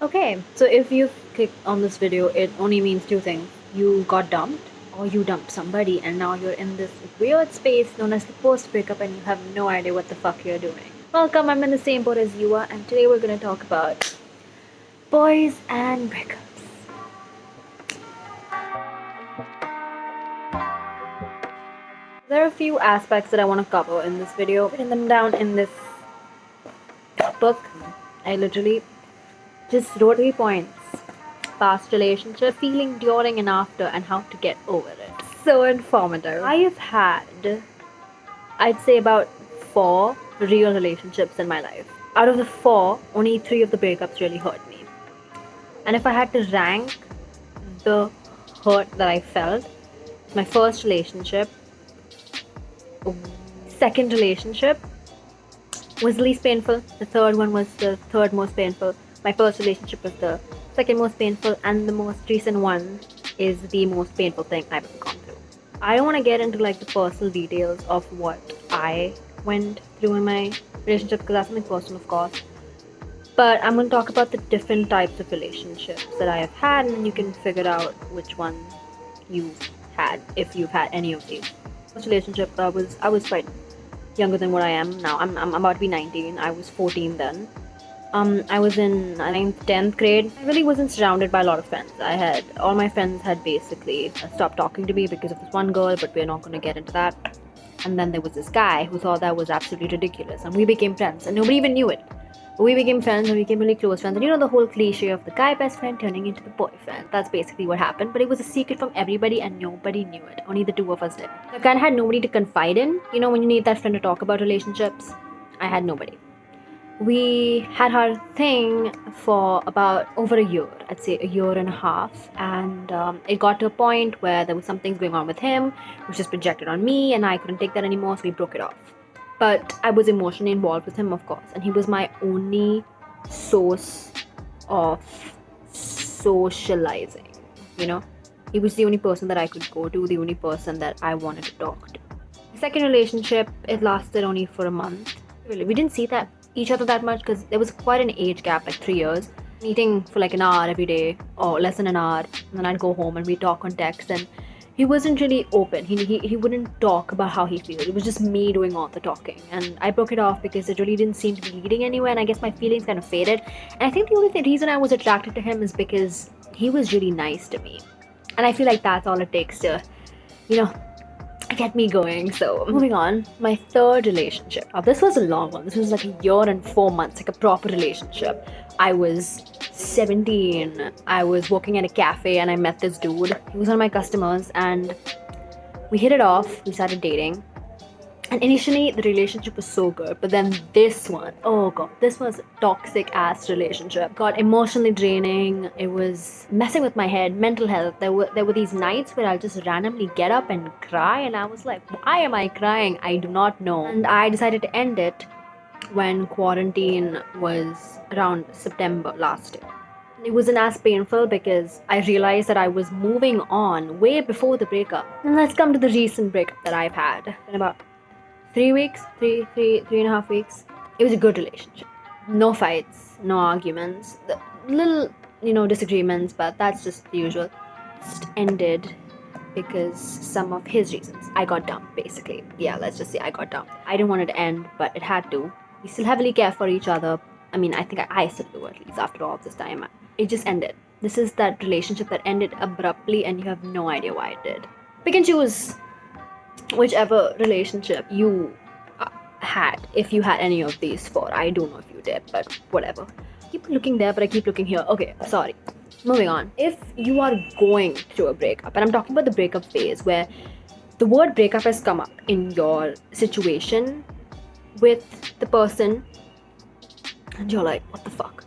Okay, so if you click on this video, it only means two things. You got dumped, or you dumped somebody, and now you're in this weird space known as the post breakup, and you have no idea what the fuck you're doing. Welcome, I'm in the same boat as you are, and today we're gonna talk about boys and breakups. There are a few aspects that I want to cover in this video. I've written them down in this book. I literally just wrote 3 points: past relationship, feeling during and after, and how to get over it. So informative. I have had, I'd say, about 4 real relationships in my life. Out of the 4, only 3 of the breakups really hurt me. And if I had to rank the hurt that I felt, my first relationship, second relationship was the least painful. The third one was the third most painful. My first relationship was the second most painful, and the most recent one is the most painful thing I've ever gone through. I don't want to get into like the personal details of what I went through in my relationship because that's something personal, of course. But I'm going to talk about the different types of relationships that I have had, and you can figure out which one you've had if you've had any of these. First relationship, I was quite younger than what I am now. I'm about to be 19. I was 14 then. I was in 9th, 10th grade. I really wasn't surrounded by a lot of friends. All my friends had basically stopped talking to me because of this one girl, but we're not going to get into that. And then there was this guy who thought that was absolutely ridiculous, and we became friends, and nobody even knew it. We became friends, and we became really close friends. And you know the whole cliche of the guy best friend turning into the boyfriend. That's basically what happened, but it was a secret from everybody, and nobody knew it. Only the two of us did. I kind of had nobody to confide in. You know, when you need that friend to talk about relationships, I had nobody. We had our thing for about over a year, I'd say a year and a half, and it got to a point where there was something going on with him, which was projected on me, and I couldn't take that anymore, so we broke it off. But I was emotionally involved with him, of course, and he was my only source of socializing, you know? He was the only person that I could go to, the only person that I wanted to talk to. The second relationship, it lasted only for a month. Really, we didn't see each other that much because there was quite an age gap, like 3 years. Meeting for like an hour every day or less than an hour, and then I'd go home and we'd talk on text, and he wasn't really open. He wouldn't talk about how he feels. It was just me doing all the talking, and I broke it off because it really didn't seem to be leading anywhere, and I guess my feelings kind of faded. And I think the only reason I was attracted to him is because he was really nice to me, and I feel like that's all it takes to, you know, get me going. So moving on, my third relationship. Now this was a long one. This was like a year and 4 months, like a proper relationship. I was 17. I was working at a cafe and I met this dude. He was one of my customers and we hit it off. We started dating. And initially the relationship was so good, but then this one, oh god, this was a toxic ass relationship. Got emotionally draining. It was messing with my head, mental health. There were these nights where I'll just randomly get up and cry, and I was like, why am I crying? I do not know. And I decided to end it when quarantine was around September last year. It wasn't as painful because I realized that I was moving on way before the breakup. And let's come to the recent breakup that I've had. In about 3 weeks, three and a half weeks. It was a good relationship. No fights, no arguments, little, disagreements, but that's just the usual. Just ended because some of his reasons. I got dumped, basically. Yeah, let's just say I got dumped. I didn't want it to end, but it had to. We still heavily care for each other. I mean, I think I still do, at least after all this time. It just ended. This is that relationship that ended abruptly and you have no idea why it did. Pick and choose whichever relationship you had, if you had any of these 4. I don't know if you did, but whatever. I keep looking there, but I keep looking here. Okay, sorry. Moving on. If you are going through a breakup, and I'm talking about the breakup phase where the word breakup has come up in your situation with the person, and you're like, what the fuck?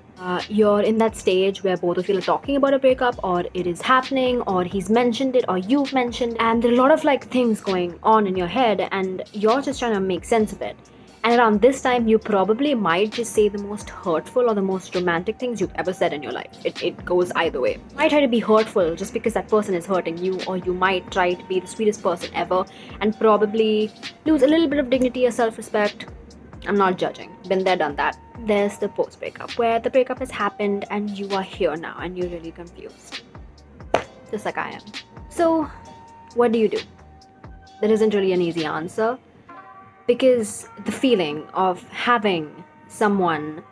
You're in that stage where both of you are talking about a breakup, or it is happening, or he's mentioned it, or you've mentioned, and there are a lot of things going on in your head, and you're just trying to make sense of it. And around this time, you probably might just say the most hurtful or the most romantic things you've ever said in your life. It goes either way. You might try to be hurtful just because that person is hurting you, or you might try to be the sweetest person ever and probably lose a little bit of dignity or self-respect. I'm not judging. Been there, done that. There's the post breakup, where the breakup has happened and you are here now and you're really confused. Just like I am. So, what do you do? There isn't really an easy answer, because the feeling of having someone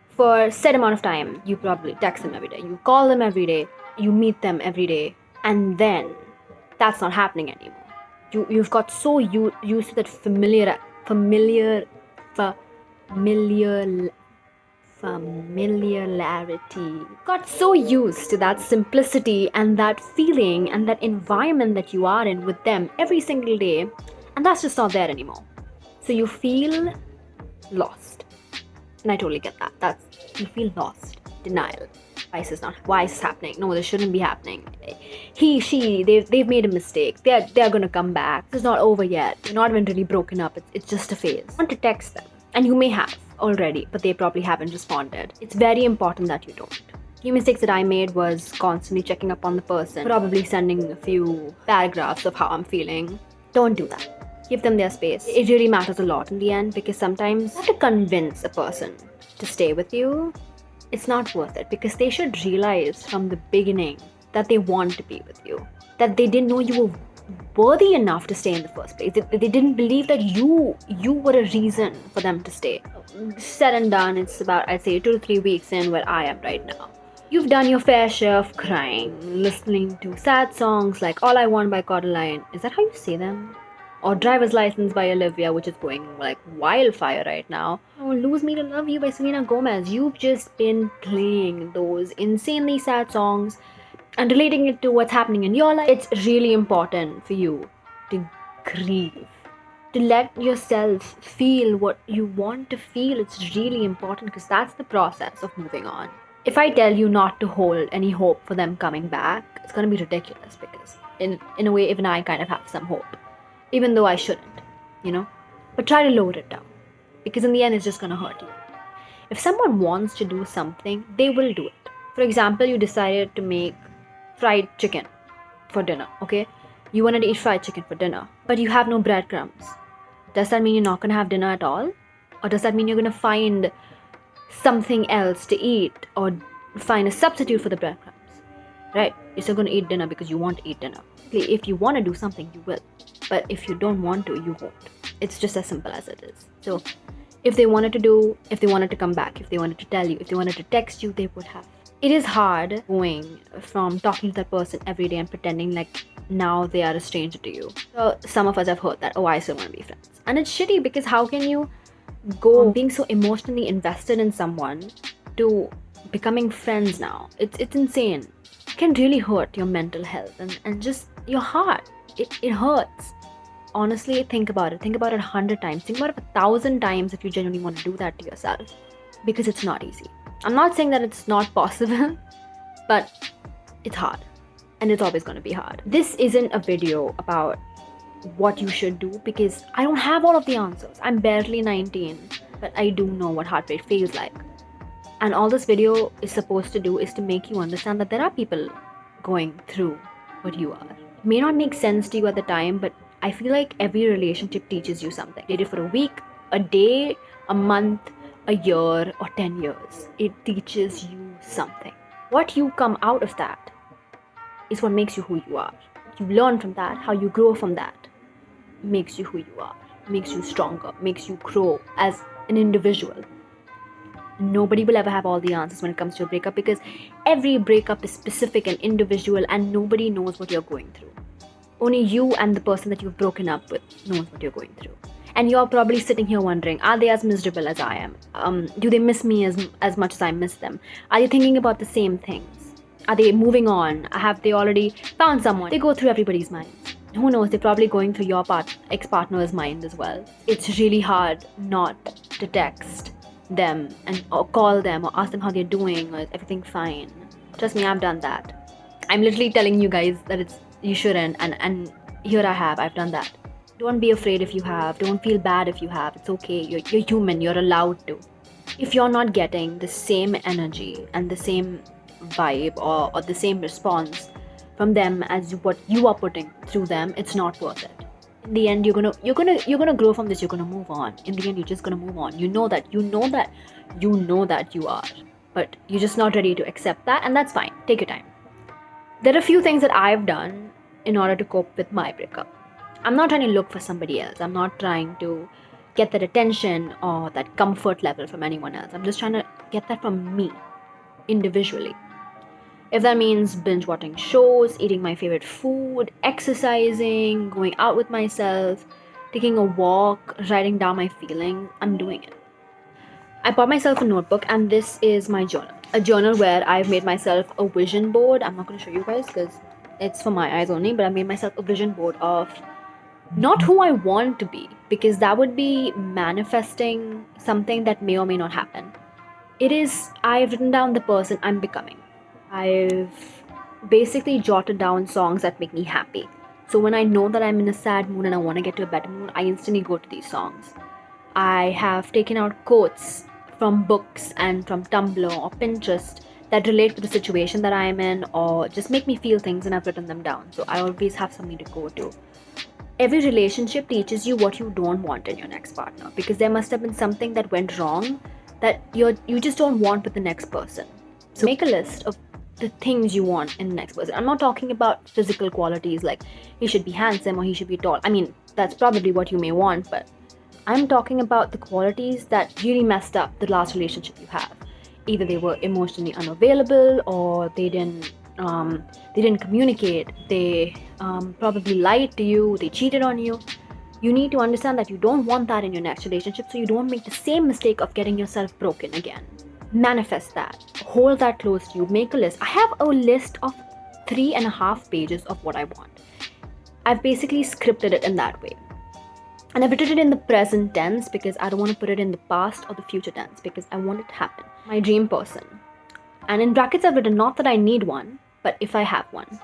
for a set amount of time, you probably text them every day, you call them every day, you meet them every day, and then that's not happening anymore. You've got so used to that familiarity, got so used to that simplicity and that feeling and that environment that you are in with them every single day, and that's just not there anymore. So you feel lost, and I totally get that. You feel lost, denial. Why is this happening? No, this shouldn't be happening. He, she, they've made a mistake. They're gonna come back. This is not over yet. You're not even really broken up. It's just a phase. You want to text them, and you may have already, but they probably haven't responded. It's very important that you don't. Few mistakes that I made was constantly checking up on the person, probably sending a few paragraphs of how I'm feeling. Don't do that. Give them their space. It really matters a lot in the end, because sometimes you have to convince a person to stay with you. It's not worth it, because they should realize from the beginning that they want to be with you, that they didn't know you were worthy enough to stay in the first place. They didn't believe that you were a reason for them to stay. Said and done, it's about, I'd say, 2 to 3 weeks in where I am right now. You've done your fair share of crying, listening to sad songs like All I Want by Codaline. Is that how you say them? Or Driver's License by Olivia, which is going like wildfire right now. Or Lose Me to Love You by Selena Gomez. You've just been playing those insanely sad songs and relating it to what's happening in your life. It's really important for you to grieve, to let yourself feel what you want to feel. It's really important, because that's the process of moving on. If I tell you not to hold any hope for them coming back, it's gonna be ridiculous, because in a way, even I kind of have some hope. Even though I shouldn't, But try to lower it down, because in the end, it's just gonna hurt you. If someone wants to do something, they will do it. For example, you decided to make fried chicken for dinner, okay? You wanted to eat fried chicken for dinner, but you have no breadcrumbs. Does that mean you're not gonna have dinner at all? Or does that mean you're gonna find something else to eat, or find a substitute for the breadcrumbs? Right? You're still gonna eat dinner because you want to eat dinner. If you want to do something, you will. But if you don't want to, you won't. It's just as simple as it is. So if they wanted to come back, if they wanted to tell you, if they wanted to text you, they would have. It is hard going from talking to that person every day and pretending like now they are a stranger to you. So some of us have heard that, I still want to be friends. And it's shitty, because how can you go from being so emotionally invested in someone to becoming friends now? It's insane. It can really hurt your mental health and just your heart. It hurts. Honestly, think about it. Think about it 100 times. Think about it 1,000 times if you genuinely want to do that to yourself. Because it's not easy. I'm not saying that it's not possible, but it's hard. And it's always going to be hard. This isn't a video about what you should do, because I don't have all of the answers. I'm barely 19, but I do know what heartbreak feels like. And all this video is supposed to do is to make you understand that there are people going through what you are. It may not make sense to you at the time, but I feel like every relationship teaches you something. Date it for a week, a day, a month, a year, or 10 years. It teaches you something. What you come out of that is what makes you who you are. You learn from that, how you grow from that makes you who you are, makes you stronger, makes you grow as an individual. Nobody will ever have all the answers when it comes to a breakup, because every breakup is specific and individual, and nobody knows what you're going through. Only you and the person that you've broken up with knows what you're going through. And you're probably sitting here wondering, are they as miserable as I am? Do they miss me as much as I miss them? Are they thinking about the same things? Are they moving on? Have they already found someone? They go through everybody's minds. Who knows, they're probably going through your ex-partner's mind as well. It's really hard not to text them or call them or ask them how they're doing, or is everything fine. Trust me, I've done that. I'm literally telling you guys that you shouldn't, and here I've done that. Don't be afraid if you have. Don't feel bad if you have. It's okay. You're human. You're allowed to. If you're not getting the same energy and the same vibe or the same response from them as what you are putting through them, it's not worth it. in the end, you're gonna grow from this. You're gonna move on. In the end, you're just gonna move on. You know that you are, but you're just not ready to accept that, and that's fine. Take your time. There are a few things that I've done in order to cope with my breakup. I'm not trying to look for somebody else. I'm not trying to get that attention or that comfort level from anyone else. I'm just trying to get that from me individually. If that means binge watching shows, eating my favorite food, exercising, going out with myself, taking a walk, writing down my feelings, I'm doing it. I bought myself a notebook, and this is my journal. A journal where I've made myself a vision board. I'm not going to show you guys because it's for my eyes only, but I made myself a vision board of not who I want to be, because that would be manifesting something that may or may not happen. It is, I've written down the person I'm becoming. I've basically jotted down songs that make me happy. So when I know that I'm in a sad mood and I want to get to a better mood, I instantly go to these songs. I have taken out quotes from books and from Tumblr or Pinterest that relate to the situation that I'm in or just make me feel things, and I've written them down. So I always have something to go to. Every relationship teaches you what you don't want in your next partner, because there must have been something that went wrong that you just don't want with the next person. So make a list of the things you want in the next person. I'm not talking about physical qualities like he should be handsome or he should be tall. I mean, that's probably what you may want, but I'm talking about the qualities that really messed up the last relationship you have. Either they were emotionally unavailable, or they didn't communicate, they probably lied to you, they cheated on you. You need to understand that you don't want that in your next relationship, so you don't make the same mistake of getting yourself broken again. Manifest that. Hold that close to you. Make a list. I have a list of 3.5 pages of what I want. I've basically scripted it in that way. And I've written it in the present tense because I don't want to put it in the past or the future tense, because I want it to happen. My dream person. And in brackets I've written not that I need one, but if I have one.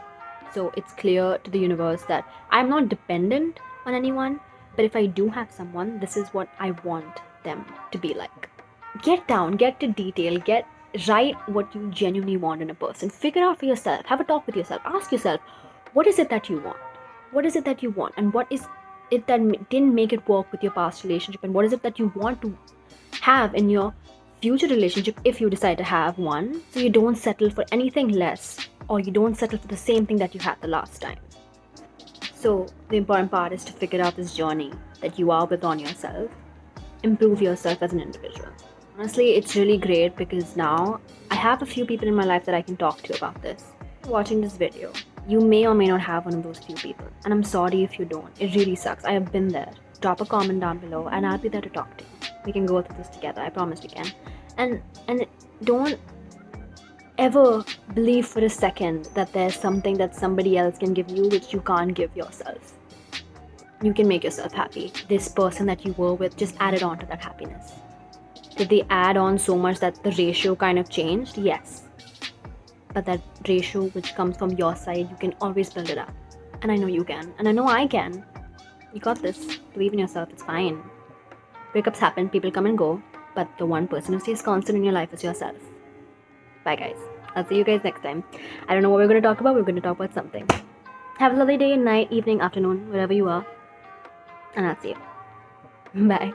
So it's clear to the universe that I'm not dependent on anyone, but if I do have someone, this is what I want them to be like. Get down, get to detail, write what you genuinely want in a person. Figure out for yourself, have a talk with yourself, ask yourself, what is it that you want? What is it that you want? And what is it that didn't make it work with your past relationship? And what is it that you want to have in your future relationship if you decide to have one, so you don't settle for anything less, or you don't settle for the same thing that you had the last time. So the important part is to figure out this journey that you are with on yourself. Improve yourself as an individual. Honestly, it's really great because now I have a few people in my life that I can talk to about this. Watching this video, you may or may not have one of those few people, and I'm sorry if you don't. It really sucks. I have been there. Drop a comment down below and I'll be there to talk to you. We can go through this together. I promise we can. And don't ever believe for a second that there's something that somebody else can give you which you can't give yourself. You can make yourself happy. This person that you were with just added on to that happiness. Did they add on so much that the ratio kind of changed? Yes. But that ratio which comes from your side, you can always build it up. And I know you can. And I know I can. You got this. Believe in yourself. It's fine. Breakups happen. People come and go. But the one person who stays constant in your life is yourself. Bye, guys. I'll see you guys next time. I don't know what we're going to talk about. We're going to talk about something. Have a lovely day, night, evening, afternoon, wherever you are. And I'll see you. Bye.